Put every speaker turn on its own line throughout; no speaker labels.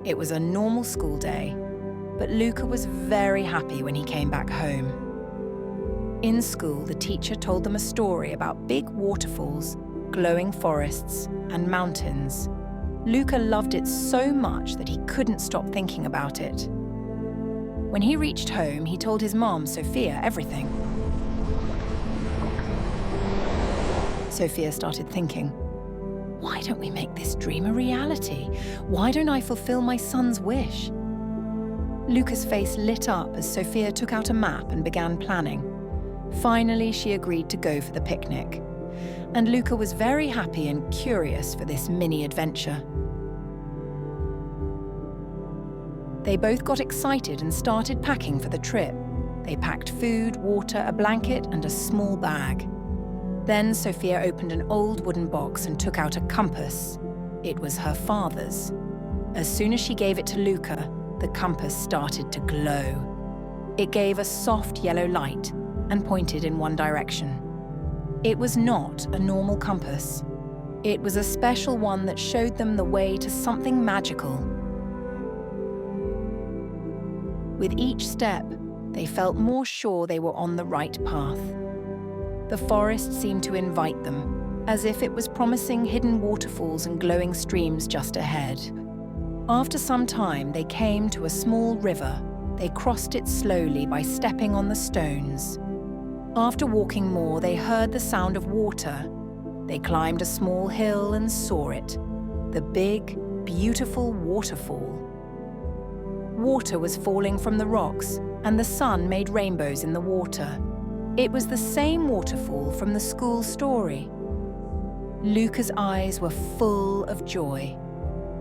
It was a normal school day, but Luca was very happy when he came back home. In school, the teacher told them a story about big waterfalls, glowing forests, and mountains. Luca loved it so much that he couldn't stop thinking about it. When he reached home, he told his mom, Sofia, everything. Sofia started thinking, why don't we make this dream a reality? Why don't I fulfill my son's wish? Luca's face lit up as Sofia took out a map and began planning. Finally, she agreed to go for the picnic. And Luca was very happy and curious for this mini adventure. They both got excited and started packing for the trip. They packed food, water, a blanket, and a small bag. Then Sofia opened an old wooden box and took out a compass. It was her father's. As soon as she gave it to Luca, the compass started to glow. It gave a soft yellow light and pointed in one direction. It was not a normal compass. It was a special one that showed them the way to something magical. With each step, they felt more sure they were on the right path. The forest seemed to invite them, as if it was promising hidden waterfalls and glowing streams just ahead. After some time, they came to a small river. They crossed it slowly by stepping on the stones. After walking more, they heard the sound of water. They climbed a small hill and saw it, the big, beautiful waterfall. Water was falling from the rocks, and the sun made rainbows in the water. It was the same waterfall from the school story. Luca's eyes were full of joy.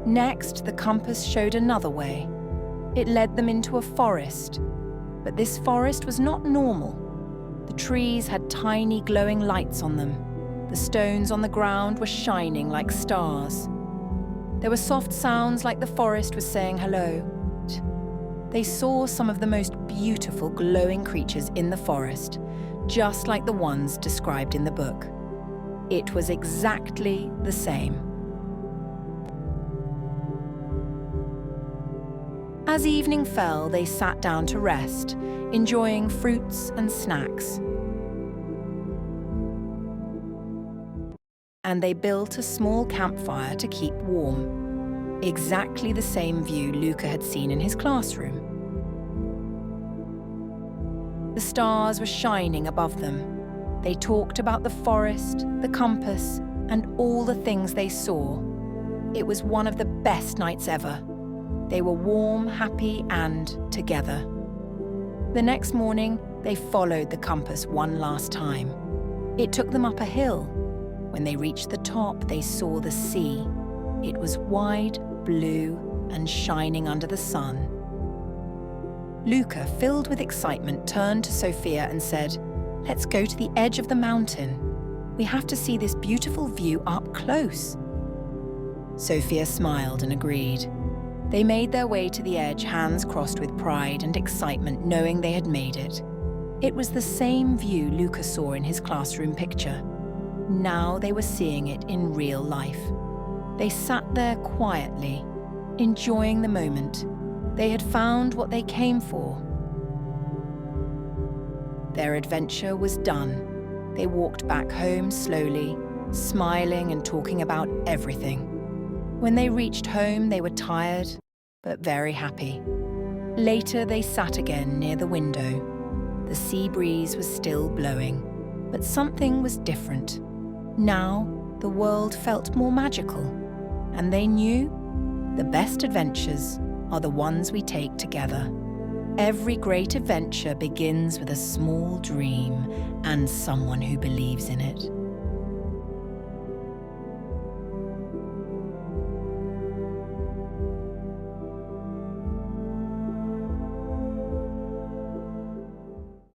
Next, the compass showed another way. It led them into a forest, but this forest was not normal. The trees had tiny glowing lights on them. The stones on the ground were shining like stars. There were soft sounds like the forest was saying hello. They saw some of the most beautiful glowing creatures in the forest, just like the ones described in the book. It was exactly the same. As evening fell, they sat down to rest, enjoying fruits and snacks. And they built a small campfire to keep warm. Exactly the same view Luca had seen in his classroom. The stars were shining above them. They talked about the forest, the compass, and all the things they saw. It was one of the best nights ever. They were warm, happy, and together. The next morning, they followed the compass one last time. It took them up a hill. When they reached the top, they saw the sea. It was wide, blue, and shining under the sun. Luca, filled with excitement, turned to Sofia and said, "Let's go to the edge of the mountain. We have to see this beautiful view up close." Sofia smiled and agreed. They made their way to the edge, hands crossed with pride and excitement, knowing they had made it. It was the same view Luca saw in his classroom picture. Now they were seeing it in real life. They sat there quietly, enjoying the moment. They had found what they came for. Their adventure was done. They walked back home slowly, smiling and talking about everything. When they reached home, they were tired, but very happy. Later, they sat again near the window. The sea breeze was still blowing, but something was different. Now, the world felt more magical, and they knew the best adventures are the ones we take together. Every great adventure begins with a small dream and someone who believes in it.